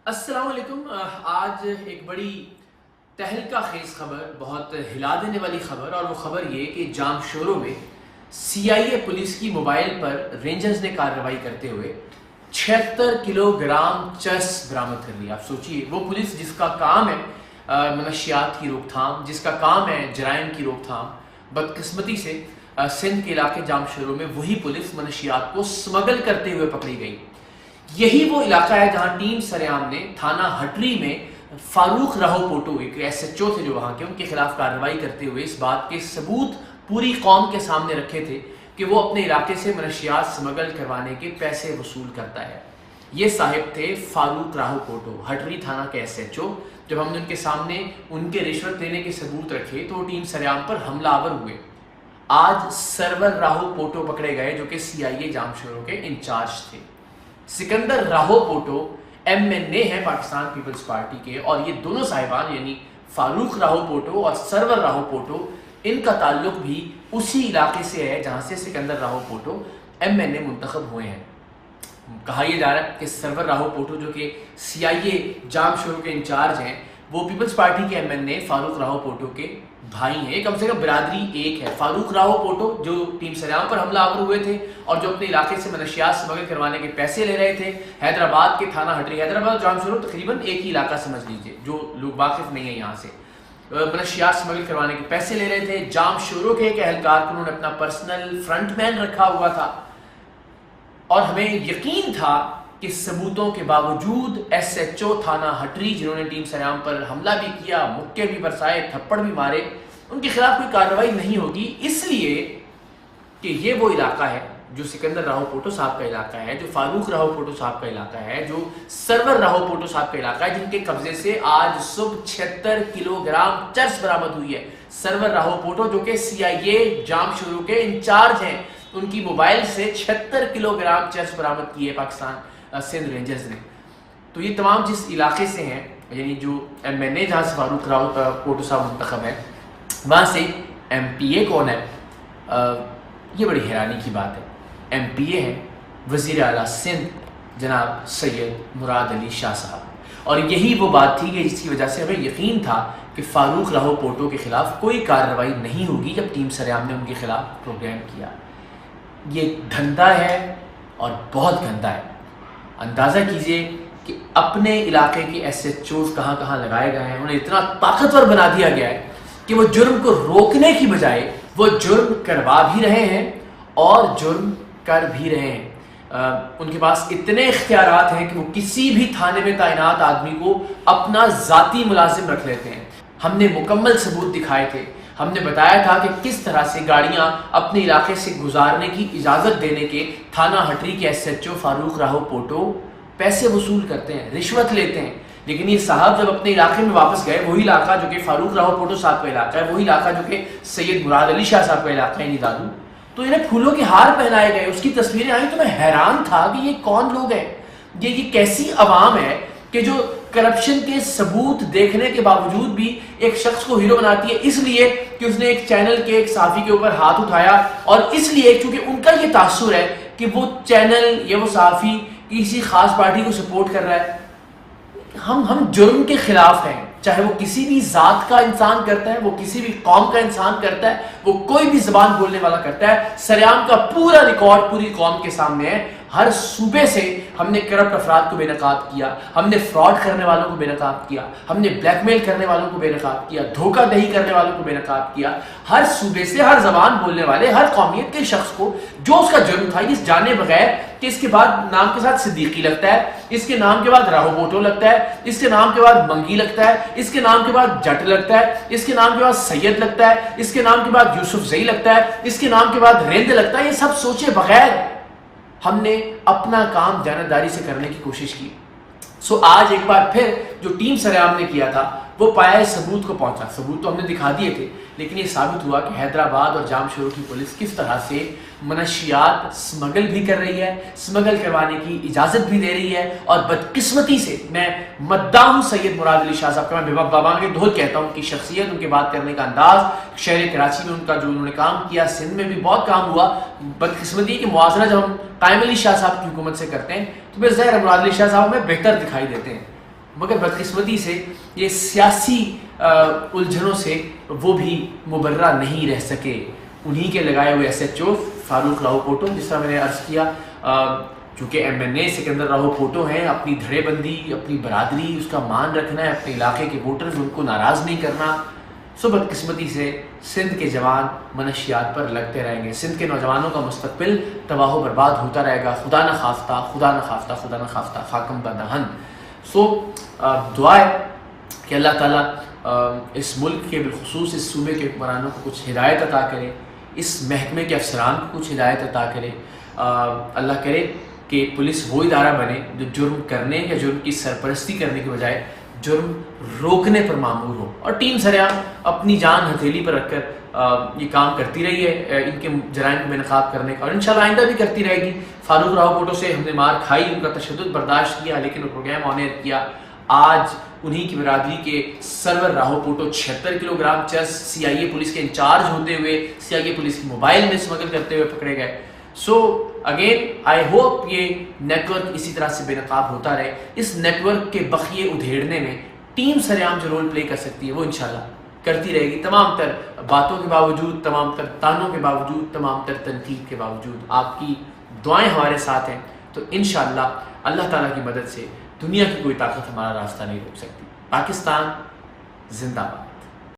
السلام علیکم۔ آج ایک بڑی تہلکہ خیز خبر، بہت ہلا دینے والی خبر، اور وہ خبر یہ کہ جام شوروں میں سی آئی اے پولیس کی موبائل پر رینجرز نے کارروائی کرتے ہوئے 76 کلو گرام چرس برآمد کر لیا۔ آپ سوچئے، وہ پولیس جس کا کام ہے منشیات کی روک تھام، جس کا کام ہے جرائم کی روک تھام، بدقسمتی سے سندھ کے علاقے جام شوروں میں وہی پولیس منشیات کو سمگل کرتے ہوئے پکڑی گئی۔ یہی وہ علاقہ ہے جہاں ٹیم سریام نے تھانہ ہٹری میں فاروق راہو پوٹو، ایک ایس ایچ او تھے جو وہاں کے، ان کے خلاف کارروائی کرتے ہوئے اس بات کے ثبوت پوری قوم کے سامنے رکھے تھے کہ وہ اپنے علاقے سے منشیات سمگل کروانے کے پیسے وصول کرتا ہے۔ یہ صاحب تھے فاروق راہو پوٹو، ہٹری تھانہ کے ایس ایچ او۔ جب ہم نے ان کے سامنے ان کے رشوت لینے کے ثبوت رکھے تو وہ ٹیم سریام پر حملہ آور ہوئے۔ آج سرور راہو پوٹو پکڑے گئے جو کہ سی آئی اے جام شوروں کے انچارج تھے۔ سکندر راہو پوٹو ایم این اے ہے پاکستان پیپلز پارٹی کے، اور یہ دونوں صاحبان یعنی فاروق راہو پوٹو اور سرور راہو پوٹو، ان کا تعلق بھی اسی علاقے سے ہے جہاں سے سکندر راہو پوٹو ایم این اے منتخب ہوئے ہیں۔ کہا یہ جا رہا ہے کہ سرور راہو پوٹو جو کہ سی آئی اے جام شوروں کے انچارج ہیں، وہ پیپلز پارٹی کے ایم این اے فاروق راہو پوٹو کے بھائی ہیں۔ کم سے کم برادری ایک ہے۔ فاروق راہو پوٹو جو ٹیم سریام پر حملہ آور ہوئے تھے اور جو اپنے علاقے سے منشیات سمگل کروانے کے پیسے لے رہے تھے، حیدرآباد کے تھانہ ہٹری، حیدرآباد اور جام شورو تقریباً ایک ہی علاقہ سمجھ لیجئے جو لوگ واقف نہیں ہیں یہاں سے، منشیات سمگل کروانے کے پیسے لے رہے تھے۔ جام شورو کے ایک اہلکار کو انہوں نے اپنا پرسنل فرنٹ مین رکھا ہوا تھا، اور ہمیں یقین تھا کہ ثبوتوں کے باوجود ایس ایچ او تھانہ ہٹری، جنہوں نے ٹیم سریام پر حملہ بھی کیا، مکے بھی برسائے، تھپڑ بھی مارے، ان کے خلاف کوئی کارروائی نہیں ہوگی، اس لیے کہ یہ وہ علاقہ ہے جو سکندر راہو پوٹو صاحب کا علاقہ ہے، جو فاروق راہو پوٹو صاحب کا علاقہ ہے، جو سرور راہو پوٹو صاحب کا علاقہ ہے، جن کے قبضے سے آج صبح 76 کلو گرام چرس برآمد ہوئی ہے۔ سرور راہو پوٹو جو کہ سی آئی اے جام شورو کے انچارج ہیں، ان کی موبائل سے 76 کلو گرام چرس برآمد کی ہے پاکستان سندھ رینجرز نے۔ تو یہ تمام جس علاقے سے ہیں، یعنی جو ایم این اے جہاں سے فاروق راہو پوٹو صاحب منتخب ہے، وہاں سے ایم پی اے کون ہے؟ یہ بڑی حیرانی کی بات ہے۔ ایم پی اے ہے وزیر اعلیٰ سندھ جناب سید مراد علی شاہ صاحب، اور یہی وہ بات تھی کہ جس کی وجہ سے ہمیں یقین تھا کہ فاروق راہو پوٹو کے خلاف کوئی کارروائی نہیں ہوگی جب ٹیم سریام نے ان کے خلاف پروگرام کیا۔ یہ گندہ ہے اور بہت گندہ ہے۔ اندازہ کیجئے کہ اپنے علاقے کے ایس ایچ اوز کہاں کہاں لگائے گئے ہیں، انہیں اتنا طاقتور بنا دیا گیا ہے کہ وہ جرم کو روکنے کی بجائے وہ جرم کروا بھی رہے ہیں اور جرم کر بھی رہے ہیں۔ ان کے پاس اتنے اختیارات ہیں کہ وہ کسی بھی تھانے میں تعینات آدمی کو اپنا ذاتی ملازم رکھ لیتے ہیں۔ ہم نے مکمل ثبوت دکھائے تھے، ہم نے بتایا تھا کہ کس طرح سے گاڑیاں اپنے علاقے سے گزارنے کی اجازت دینے کے تھانہ ہٹری کے ایس ایچ او فاروق راہو پوٹو پیسے وصول کرتے ہیں، رشوت لیتے ہیں۔ لیکن یہ صاحب جب اپنے علاقے میں واپس گئے، وہی علاقہ جو کہ فاروق راہو پوٹو صاحب کا علاقہ ہے، وہی علاقہ جو کہ سید مراد علی شاہ صاحب کا علاقہ ہے دادو، تو انہیں پھولوں کے ہار پہنائے گئے۔ اس کی تصویریں آئیں تو میں حیران تھا کہ یہ کون لوگ ہیں، یہ کیسی عوام ہے کہ جو کرپشن کے ثبوت دیکھنے کے باوجود بھی ایک شخص کو ہیرو بناتی ہے، اس لیے کہ اس نے ایک چینل کے ایک صحافی کے اوپر ہاتھ اٹھایا، اور اس لیے کیونکہ ان کا یہ تاثر ہے کہ وہ چینل یا وہ صحافی کسی خاص پارٹی کو سپورٹ کر رہا ہے۔ ہم جرم کے خلاف ہیں، چاہے وہ کسی بھی ذات کا انسان کرتا ہے، وہ کسی بھی قوم کا انسان کرتا ہے، وہ کوئی بھی زبان بولنے والا کرتا ہے۔ سریام کا پورا ریکارڈ پوری قوم کے سامنے ہے۔ ہر صوبے سے ہم نے کرپٹ افراد کو بے نقاب کیا، ہم نے فراڈ کرنے والوں کو بے نقاب کیا، ہم نے بلیک میل کرنے والوں کو بے نقاب کیا، دھوکہ دہی کرنے والوں کو بے نقاب کیا۔ ہر صوبے سے، ہر زبان بولنے والے، ہر قومیت کے شخص کو جو اس کا جرم تھا، یہ جانے بغیر کہ اس کے بعد نام کے ساتھ صدیقی لگتا ہے، اس کے نام کے بعد راہو پوٹو لگتا ہے، اس کے نام کے بعد منگی لگتا ہے، اس کے نام کے بعد جٹ لگتا ہے، اس کے نام کے بعد سید لگتا ہے، اس کے نام کے بعد یوسف زئی لگتا ہے، اس کے نام کے بعد رند لگتا ہے۔ یہ سب سوچے بغیر ہم نے اپنا کام جانبداری سے کرنے کی کوشش کی۔ سو آج ایک بار پھر جو ٹیم سریام نے کیا تھا وہ پایا ثبوت کو پہنچا۔ ثبوت تو ہم نے دکھا دیے تھے، لیکن یہ ثابت ہوا کہ حیدرآباد اور جام شورو کی پولیس کس طرح سے منشیات سمگل بھی کر رہی ہے، سمگل کروانے کی اجازت بھی دے رہی ہے، اور بدقسمتی سے میں مداح ہوں سید مراد علی شاہ صاحب کا، میں بابا کے دھول کہتا ہوں، ان کی شخصیت، ان کے بات کرنے کا انداز، شہر کراچی میں ان کا جو انہوں نے کام کیا، سندھ میں بھی بہت کام ہوا۔ بدقسمتی کہ موازنہ جب ہم قائم علی شاہ صاحب کی حکومت سے کرتے ہیں تو پھر ظاہر مراد علی شاہ صاحب میں بہتر دکھائی دیتے ہیں، مگر بدقسمتی سے یہ سیاسی الجھنوں سے وہ بھی مبرہ نہیں رہ سکے. انہی کے لگائے ہوئے SHO فاروق راؤ پوٹو، جس طرح میں نے عرض کیا، چونکہ MNA سکندر راؤ پوٹو ہیں، اپنی دھڑے بندی، اپنی برادری، اس کا مان رکھنا ہے، اپنے علاقے کے ووٹرز ان کو ناراض نہیں کرنا. سو بدقسمتی سے سندھ کے جوان منشیات پر لگتے رہیں گے. سندھ کے نوجوانوں کا مستقبل تباہ و برباد ہوتا رہے گا. خدا نہ خواستہ، خدا نہ خواستہ، خدا نہ خواستہ خاکم بدہن. سو دعا ہے کہ اللہ تعالیٰ اس ملک کے بالخصوص اس صوبے کے حکمرانوں کو کچھ ہدایت عطا کرے، اس محکمے کے افسران کو کچھ ہدایت عطا کرے. اللہ کرے کہ پولیس وہ ادارہ بنے جو جرم کرنے یا جرم کی سرپرستی کرنے کے بجائے جرم روکنے پر مامور ہو. اور ٹیم سریعام اپنی جان ہتھیلی پر رکھ کر یہ کام کرتی رہی ہے ان کے جرائم کو بے نقاب کرنے کا، اور انشاءاللہ آئندہ بھی کرتی رہے گی. فاروق راؤ پوٹو سے ہم نے مار کھائی، ان کا تشدد برداشت کیا، لیکن وہ پروگرام آنر کیا. آج انہی کی برادری کے سرور راہو پوٹو 76 کلو گرام چرس CIA پولیس کے انچارج ہوتے ہوئے CIA پولیس کی موبائل میں اسمگل کرتے ہوئے پکڑے گئے. سو اگین آئی ہوپ یہ نیٹ ورک اسی طرح سے بے نقاب ہوتا رہے. اس نیٹ ورک کے بخیے ادھیڑنے میں ٹیم سریعام جو رول پلے کر سکتی ہے وہ انشاءاللہ کرتی رہے گی، تمام تر باتوں کے باوجود، تمام تر تانوں کے باوجود، تمام تر تنقید کے باوجود. آپ کی دعائیں ہمارے ساتھ ہیں تو انشاءاللہ اللہ تعالیٰ کی مدد سے دنیا کی کوئی طاقت ہمارا راستہ نہیں روک سکتی. پاکستان زندہ باد.